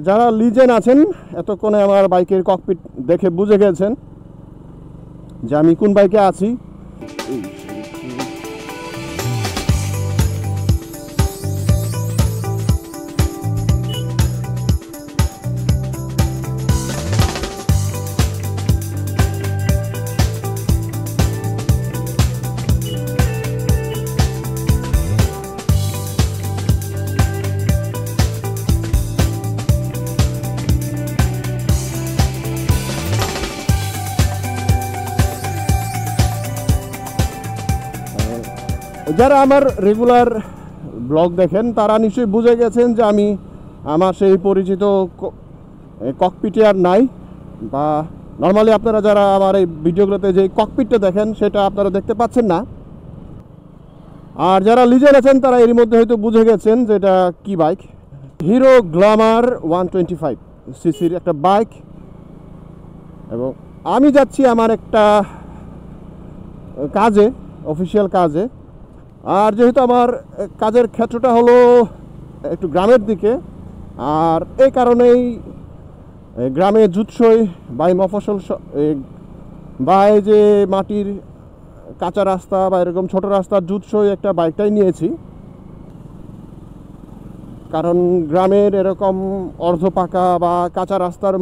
যারা লিজেন্ড আছেন এতক্ষণে আমার বাইকের ককপিট দেখে বুঝে গেছেন যে আমি কোন বাইকে আছি। যারা আমার রেগুলার ব্লগ দেখেন তারা নিশ্চয়ই বুঝে গেছেন যে আমি আমার সেই পরিচিত ককপিটে আর নাই, বা নর্মালি আপনারা যারা আমার এই ভিডিওগুলোতে যে ককপিটটা দেখেন সেটা আপনারা দেখতে পাচ্ছেন না। আর যারা লিজেন্ড আছেন তারা এর মধ্যে হয়তো বুঝে গেছেন যে এটা কী বাইক। হিরো গ্ল্যামার 125 সিসির একটা বাইক, এবং আমি যাচ্ছি আমার একটা কাজে, অফিসিয়াল কাজে। আর যেহেতু আমার কাজের ক্ষেত্রটা হলো একটু গ্রামের দিকে, আর এই কারণেই গ্রামে জুৎসই বাই মফস্বল বা এই যে মাটির কাঁচা রাস্তা বা এরকম ছোট রাস্তার জুৎসই একটা বাইকটাই নিয়েছি। কারণ গ্রামের এরকম অর্ধ পাকা বা কাঁচা রাস্তার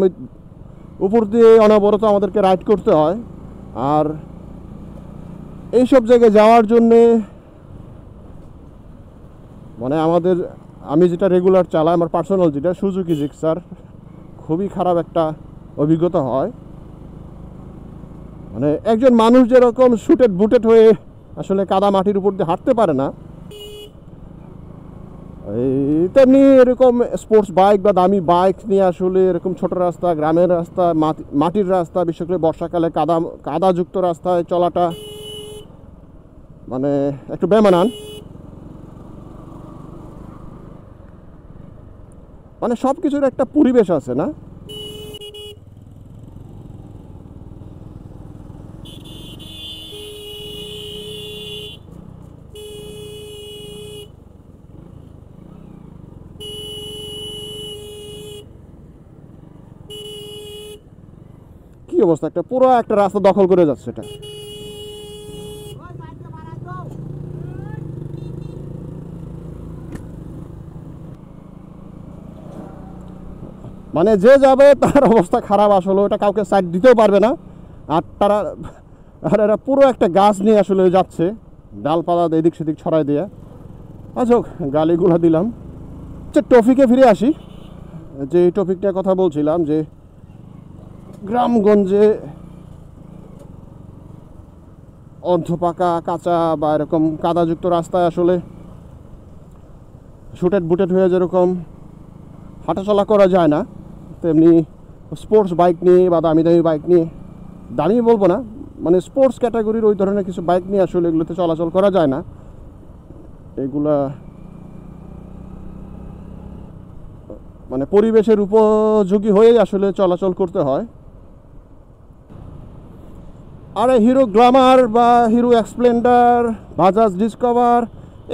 উপর দিয়ে অনবরত আমাদেরকে রাইড করতে হয়। আর এইসব জায়গায় যাওয়ার জন্যে মানে আমি যেটা রেগুলার চালাই, আমার পার্সোনাল যেটা সুজুকি জিক্সার, খুবই খারাপ একটা অভিজ্ঞতা হয়। মানে একজন মানুষ যেরকম শুটেড বুটেড হয়ে আসলে কাদা মাটির উপর দিয়ে হাঁটতে পারে না, তেমনি এরকম স্পোর্টস বাইক বা দামি বাইক নিয়ে আসলে এরকম ছোট রাস্তা, গ্রামের রাস্তা, মাটির রাস্তা, বিশেষ করে বর্ষাকালে কাদাযুক্ত রাস্তায় চলাটা মানে একটু বেমানান। মানে সব কিছুর একটা পরিবেশ আছে না? কি অবস্থা, একটা পুরো একটা রাস্তা দখল করে যাচ্ছে এটা। মানে যে যাবে তার অবস্থা খারাপ, আসলে ওটা কাউকে সাইড দিতেও পারবে না। আর এরা পুরো একটা গাছ নিয়ে আসলে যাচ্ছে, ডালপালা এদিক সেদিক ছড়াই দিয়ে। আচ্ছা, গালিগুলো দিলাম। টপিকে ফিরে আসি। যে টপিকটার কথা বলছিলাম, যে গ্রামগঞ্জে অর্ধপাকা কাঁচা বা এরকম কাদাযুক্ত রাস্তায় আসলে শুটেড বুটেড হয়ে যেরকম হাঁটাচলা করা যায় না, তেমনি স্পোর্টস বাইক নিয়ে বা দামি দামি বাইক নিয়ে, দামি বলবো না, মানে স্পোর্টস ক্যাটাগরির ওই ধরনের কিছু বাইক নিয়ে আসলে এগুলোতে চলাচল করা যায় না। এগুলা মানে পরিবেশের উপযোগী হয়েই আসলে চলাচল করতে হয়। আর হিরো গ্ল্যামার বা হিরো স্প্লেন্ডার, বাজাজ ডিসকভার,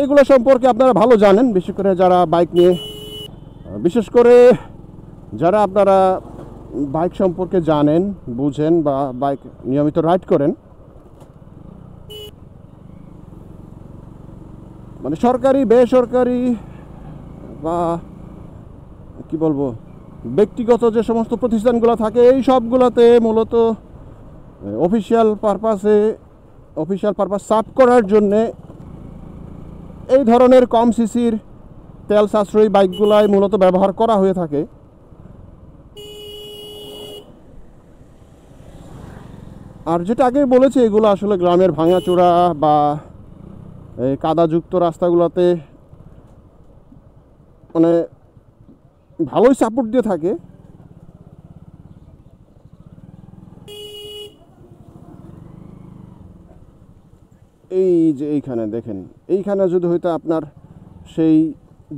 এগুলো সম্পর্কে আপনারা ভালো জানেন, বিশেষ করে যারা বাইক নিয়ে, বিশেষ করে যারা আপনারা বাইক সম্পর্কে জানেন, বুঝেন বা বাইক নিয়মিত রাইড করেন। মানে সরকারি, বেসরকারি বা কি বলবো, ব্যক্তিগত যে সমস্ত প্রতিষ্ঠানগুলো থাকে, এই সবগুলোতে মূলত অফিসিয়াল পারপাস সার্ভ করার জন্যে এই ধরনের কম সিসির তেল সাশ্রয়ী বাইকগুলাই মূলত ব্যবহার করা হয়ে থাকে। আর যেটা আগে বলেছি, এগুলো আসলে গ্রামের ভাঙাচোরা বা এই কাদাযুক্ত রাস্তাগুলোতে মানে ভালোই সাপোর্ট দিয়ে থাকে। এই যে এইখানে দেখেন, এইখানে যদি হয়তো আপনার সেই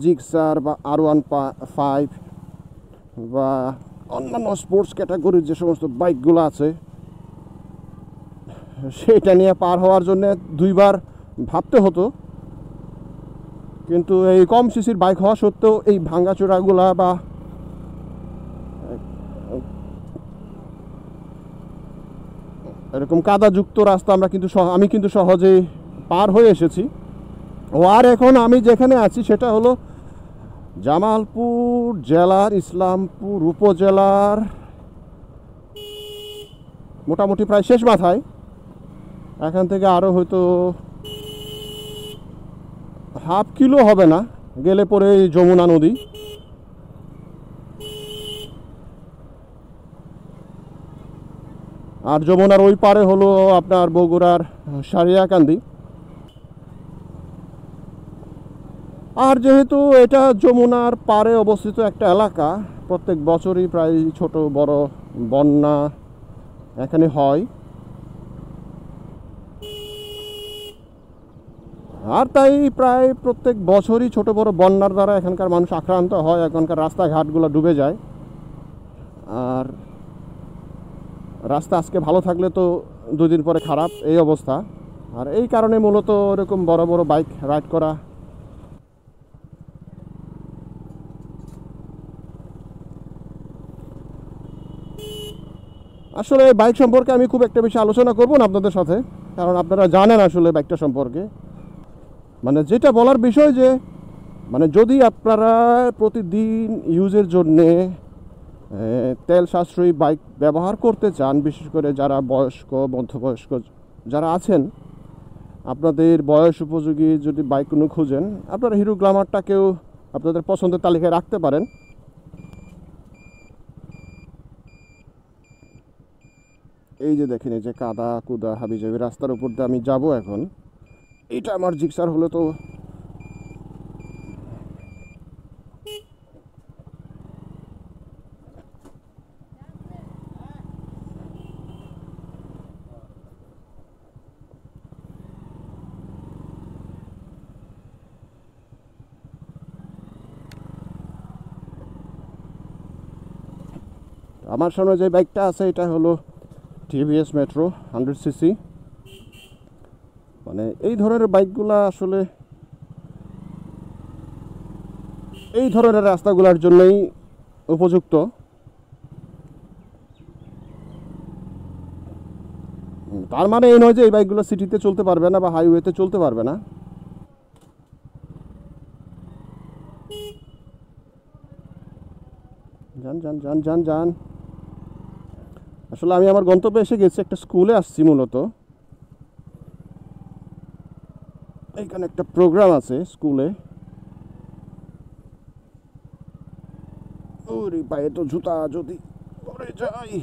জিক্সার বা R15 বা অন্যান্য স্পোর্টস ক্যাটাগরির যে সমস্ত বাইকগুলো আছে, সেটা নিয়ে পার হওয়ার জন্য দুইবার ভাবতে হতো। কিন্তু এই কম সিসির বাইক হওয়া সত্ত্বেও এই ভাঙাচোরাগুলা বা এরকম কাদাযুক্ত রাস্তা আমি কিন্তু সহজেই পার হয়ে এসেছি। ও আর এখন আমি যেখানে আছি সেটা হলো জামালপুর জেলার ইসলামপুর উপজেলার মোটামুটি প্রায় শেষ মাথায়। এখান থেকে আরও হয়তো হাফ কিলো হবে না গেলে পরে যমুনা নদী। আর যমুনার ওই পারে হলো আপনার বগুড়ার সারিয়াকান্দি। আর যেহেতু এটা যমুনার পারে অবস্থিত একটা এলাকা, প্রত্যেক বছরই প্রায় ছোট বড় বন্যা এখানে হয়। আর তাই প্রায় প্রত্যেক বছরই ছোট বড় বন্যার দ্বারা এখানকার মানুষ আক্রান্ত হয়, এখানকার রাস্তাঘাটগুলো ডুবে যায়। আর রাস্তা আজকে ভালো থাকলে তো দুদিন পরে খারাপ, এই অবস্থা। আর এই কারণে মূলত এরকম বড় বড় বাইক রাইড করা। আসলে বাইক সম্পর্কে আমি খুব একটা বেশি আলোচনা করব না আপনাদের সাথে, কারণ আপনারা জানেন আসলে বাইকটা সম্পর্কে। মানে যেটা বলার বিষয় যে যদি আপনারা প্রতিদিন ইউজের জন্যে তেল সাশ্রয়ী বাইক ব্যবহার করতে চান, বিশেষ করে যারা বয়স্ক মধ্যবয়স্ক যারা আছেন, আপনাদের বয়স উপযোগী যদি বাইক কোনো খুঁজেন, আপনারা হিরো গ্ল্যামারটাকেও আপনাদের পছন্দের তালিকায় রাখতে পারেন। এই যে দেখেন, এই যে কাদা কুদা হাবিজাবি রাস্তার উপর দিয়ে আমি যাব এখন। এটা আমার জিক্সার হলে তো আমার সামনে যে বাইকটা আছে এটা হলো টিভিএস মেট্রো 100cc। মানে এই ধরনের বাইকগুলা আসলে এই ধরনের রাস্তাগুলোর জন্যই উপযুক্ত। তার মানে এই নয় যে এই বাইকগুলো সিটিতে চলতে পারবে না বা হাইওয়েতে চলতে পারবে না। যান যান যান যান যান। আসলে আমি আমার গন্তব্যে এসে গেছি, একটা স্কুলে আসছি মূলত। এইখানে একটা প্রোগ্রাম আছে স্কুলে। ওরে পায়ে তো জুতা যদি পরে যাই।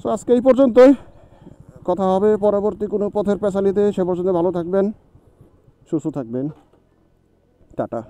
সো আজকে এই পর্যন্তই, কথা হবে পরবর্তী কোনো পথের পেছালিতে। সে পর্যন্ত ভালো থাকবেন, সুস্থ থাকবেন। টাটা।